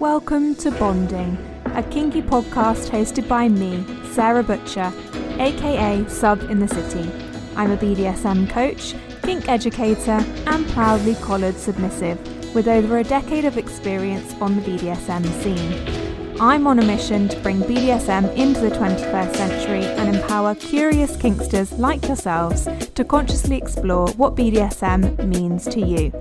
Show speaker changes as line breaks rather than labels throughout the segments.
Welcome to Bonding, a kinky podcast hosted by me, Sarah Butcher, aka Sub in the City. I'm a BDSM coach, kink educator, and proudly collared submissive, with over a decade of experience on the BDSM scene. I'm on a mission to bring BDSM into the 21st century and empower curious kinksters like yourselves to consciously explore what BDSM means to you.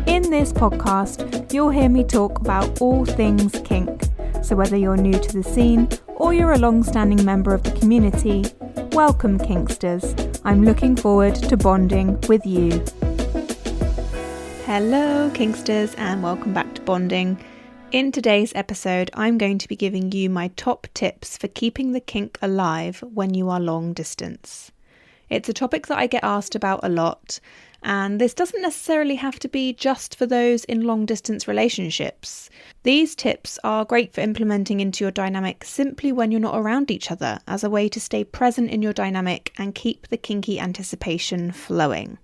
In this podcast, you'll hear me talk about all things kink. So whether you're new to the scene or you're a long-standing member of the community, welcome kinksters. I'm looking forward to bonding with you. Hello kinksters and welcome back to Bonding. In today's episode, I'm going to be giving you my top tips for keeping the kink alive when you are long distance. It's a topic that I get asked about a lot, and this doesn't necessarily have to be just for those in long distance relationships. These tips are great for implementing into your dynamic simply when you're not around each other, as a way to stay present in your dynamic and keep the kinky anticipation flowing.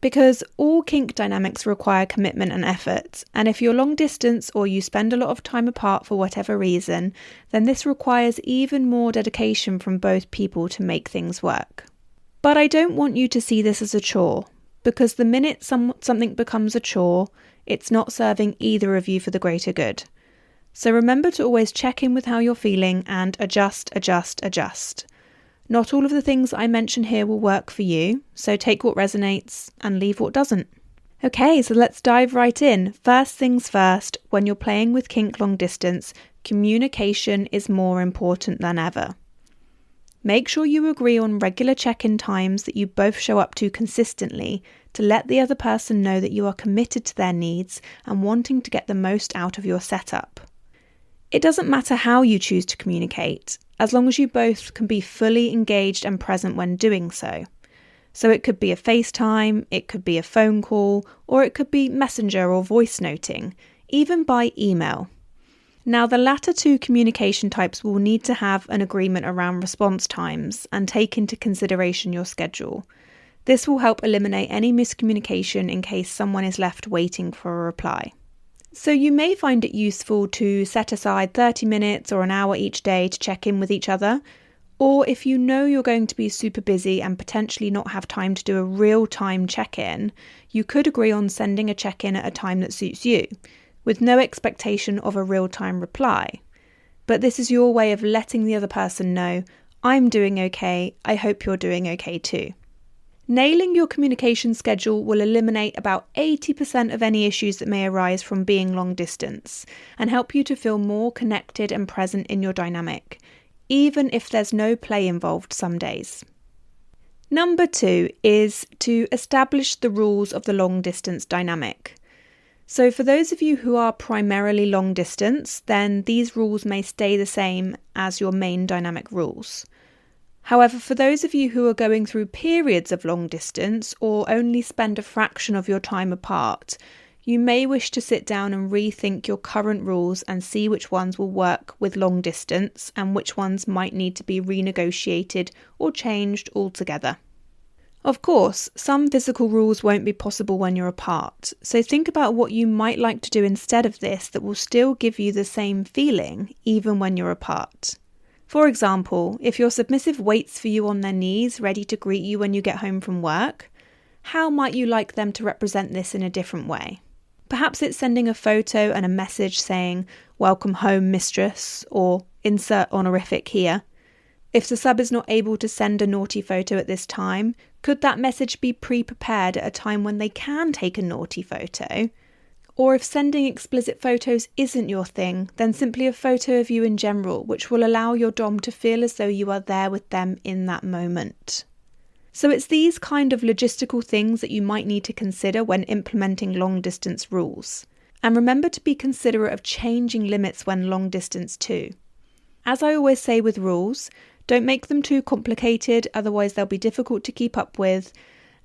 Because all kink dynamics require commitment and effort, and if you're long distance or you spend a lot of time apart for whatever reason, then this requires even more dedication from both people to make things work. But I don't want you to see this as a chore, because the minute something becomes a chore, it's not serving either of you for the greater good. So remember to always check in with how you're feeling and adjust. Not all of the things I mention here will work for you, so take what resonates and leave what doesn't. Okay, so let's dive right in. First things first, when you're playing with kink long distance, communication is more important than ever. Make sure you agree on regular check-in times that you both show up to consistently to let the other person know that you are committed to their needs and wanting to get the most out of your setup. It doesn't matter how you choose to communicate, as long as you both can be fully engaged and present when doing so. So it could be a FaceTime, it could be a phone call, or it could be messenger or voice noting, even by email. Now, the latter two communication types will need to have an agreement around response times and take into consideration your schedule. This will help eliminate any miscommunication in case someone is left waiting for a reply. So you may find it useful to set aside 30 minutes or an hour each day to check in with each other, or if you know you're going to be super busy and potentially not have time to do a real-time check-in, you could agree on sending a check-in at a time that suits you, with no expectation of a real-time reply. But this is your way of letting the other person know, I'm doing okay, I hope you're doing okay too. Nailing your communication schedule will eliminate about 80% of any issues that may arise from being long distance and help you to feel more connected and present in your dynamic, even if there's no play involved some days. Number 2 is to establish the rules of the long distance dynamic. So for those of you who are primarily long distance, then these rules may stay the same as your main dynamic rules. However, for those of you who are going through periods of long distance or only spend a fraction of your time apart, you may wish to sit down and rethink your current rules and see which ones will work with long distance and which ones might need to be renegotiated or changed altogether. Of course, some physical rules won't be possible when you're apart, so think about what you might like to do instead of this that will still give you the same feeling even when you're apart. For example, if your submissive waits for you on their knees, ready to greet you when you get home from work, how might you like them to represent this in a different way? Perhaps it's sending a photo and a message saying, "Welcome home, mistress," or "Insert honorific here." If the sub is not able to send a naughty photo at this time, could that message be pre-prepared at a time when they can take a naughty photo? Or if sending explicit photos isn't your thing, then simply a photo of you in general, which will allow your dom to feel as though you are there with them in that moment. So it's these kind of logistical things that you might need to consider when implementing long distance rules. And remember to be considerate of changing limits when long distance too. As I always say with rules, don't make them too complicated, otherwise they'll be difficult to keep up with,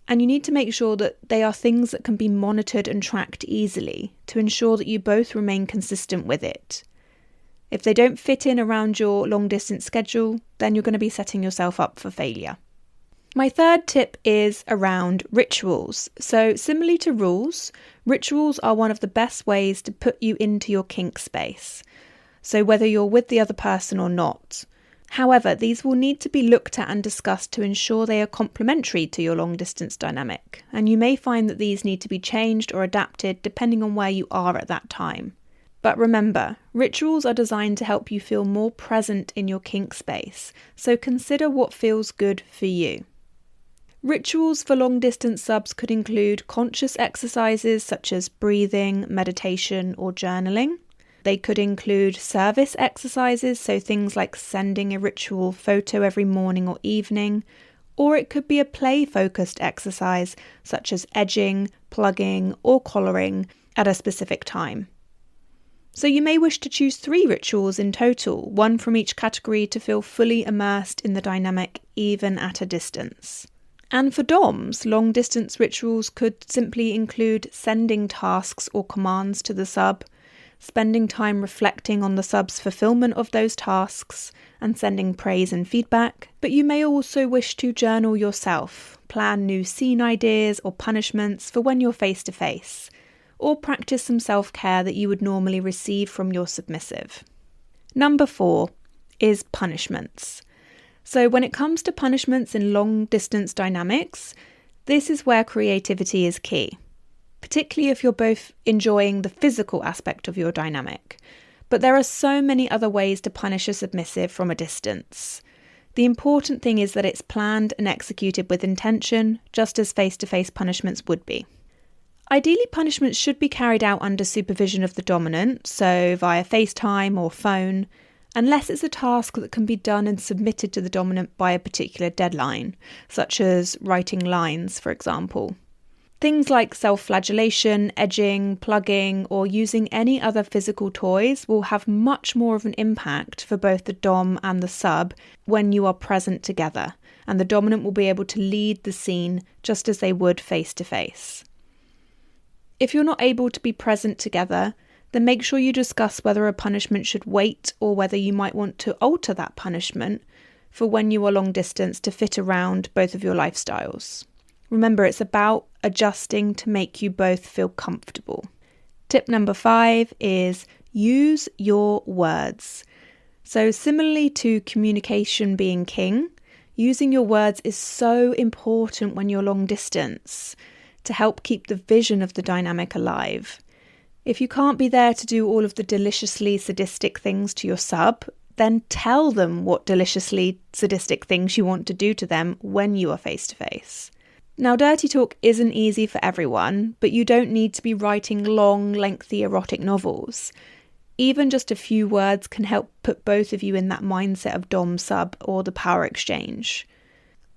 and you need to make sure that they are things that can be monitored and tracked easily to ensure that you both remain consistent with it. If they don't fit in around your long distance schedule, then you're going to be setting yourself up for failure. My third tip is around rituals. So similarly to rules, rituals are one of the best ways to put you into your kink space. So whether you're with the other person or not. However, these will need to be looked at and discussed to ensure they are complementary to your long distance dynamic. And you may find that these need to be changed or adapted depending on where you are at that time. But remember, rituals are designed to help you feel more present in your kink space. So consider what feels good for you. Rituals for long-distance subs could include conscious exercises such as breathing, meditation, or journaling. They could include service exercises, so things like sending a ritual photo every morning or evening, or it could be a play-focused exercise such as edging, plugging, or collaring at a specific time. So you may wish to choose 3 rituals in total, one from each category to feel fully immersed in the dynamic even at a distance. And for DOMs, long-distance rituals could simply include sending tasks or commands to the sub, spending time reflecting on the sub's fulfillment of those tasks, and sending praise and feedback. But you may also wish to journal yourself, plan new scene ideas or punishments for when you're face-to-face, or practice some self-care that you would normally receive from your submissive. Number 4 is punishments. So when it comes to punishments in long-distance dynamics, this is where creativity is key, particularly if you're both enjoying the physical aspect of your dynamic. But there are so many other ways to punish a submissive from a distance. The important thing is that it's planned and executed with intention, just as face-to-face punishments would be. Ideally, punishments should be carried out under supervision of the dominant, so via FaceTime or phone, unless it's a task that can be done and submitted to the dominant by a particular deadline, such as writing lines, for example. Things like self-flagellation, edging, plugging, or using any other physical toys will have much more of an impact for both the dom and the sub when you are present together, and the dominant will be able to lead the scene just as they would face-to-face. If you're not able to be present together, then make sure you discuss whether a punishment should wait or whether you might want to alter that punishment for when you are long distance to fit around both of your lifestyles. Remember, it's about adjusting to make you both feel comfortable. Tip number 5 is use your words. So similarly to communication being king, using your words is so important when you're long distance to help keep the vision of the dynamic alive. If you can't be there to do all of the deliciously sadistic things to your sub, then tell them what deliciously sadistic things you want to do to them when you are face to face. Now, dirty talk isn't easy for everyone, but you don't need to be writing long, lengthy erotic novels. Even just a few words can help put both of you in that mindset of dom-sub or the power exchange.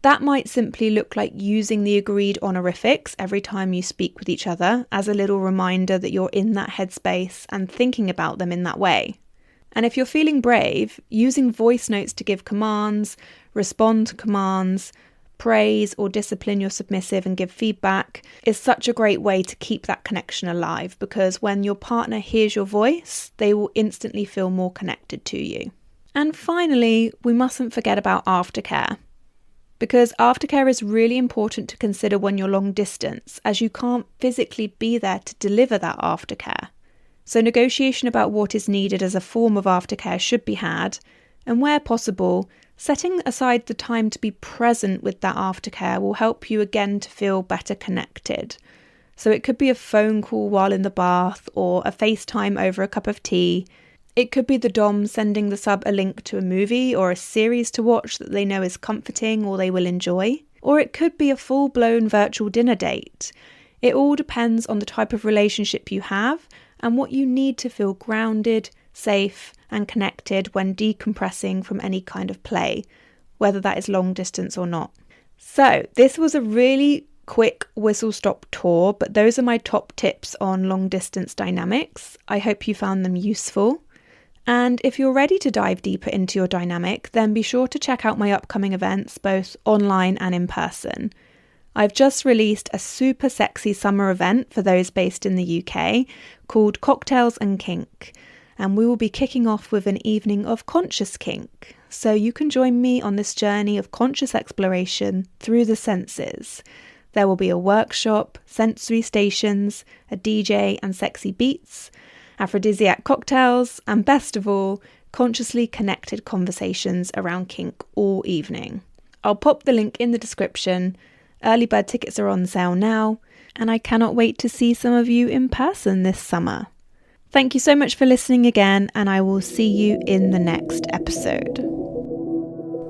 That might simply look like using the agreed honorifics every time you speak with each other as a little reminder that you're in that headspace and thinking about them in that way. And if you're feeling brave, using voice notes to give commands, respond to commands, praise or discipline your submissive and give feedback is such a great way to keep that connection alive, because when your partner hears your voice, they will instantly feel more connected to you. And finally, we mustn't forget about aftercare. Because aftercare is really important to consider when you're long distance, as you can't physically be there to deliver that aftercare. So negotiation about what is needed as a form of aftercare should be had, and where possible, setting aside the time to be present with that aftercare will help you again to feel better connected. So it could be a phone call while in the bath, or a FaceTime over a cup of tea. It could be the dom sending the sub a link to a movie or a series to watch that they know is comforting or they will enjoy. Or it could be a full-blown virtual dinner date. It all depends on the type of relationship you have and what you need to feel grounded, safe, and connected when decompressing from any kind of play, whether that is long distance or not. So this was a really quick whistle-stop tour, but those are my top tips on long distance dynamics. I hope you found them useful. And if you're ready to dive deeper into your dynamic, then be sure to check out my upcoming events, both online and in person. I've just released a super sexy summer event for those based in the UK called Cocktails and Kink. and we will be kicking off with an evening of conscious kink. So you can join me on this journey of conscious exploration through the senses. There will be a workshop, sensory stations, a DJ and sexy beats, aphrodisiac cocktails, and best of all, consciously connected conversations around kink all evening. I'll pop the link in the description. Early bird tickets are on sale now, and I cannot wait to see some of you in person this summer. Thank you so much for listening again, and I will see you in the next episode.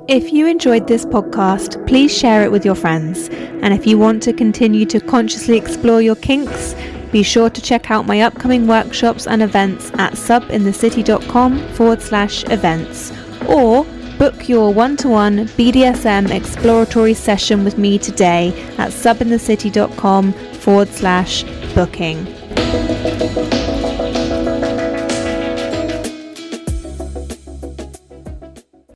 If you enjoyed this podcast, please share it with your friends. And if you want to continue to consciously explore your kinks, be sure to check out my upcoming workshops and events at subinthecity.com/events, or book your one-to-one BDSM exploratory session with me today at subinthecity.com/booking.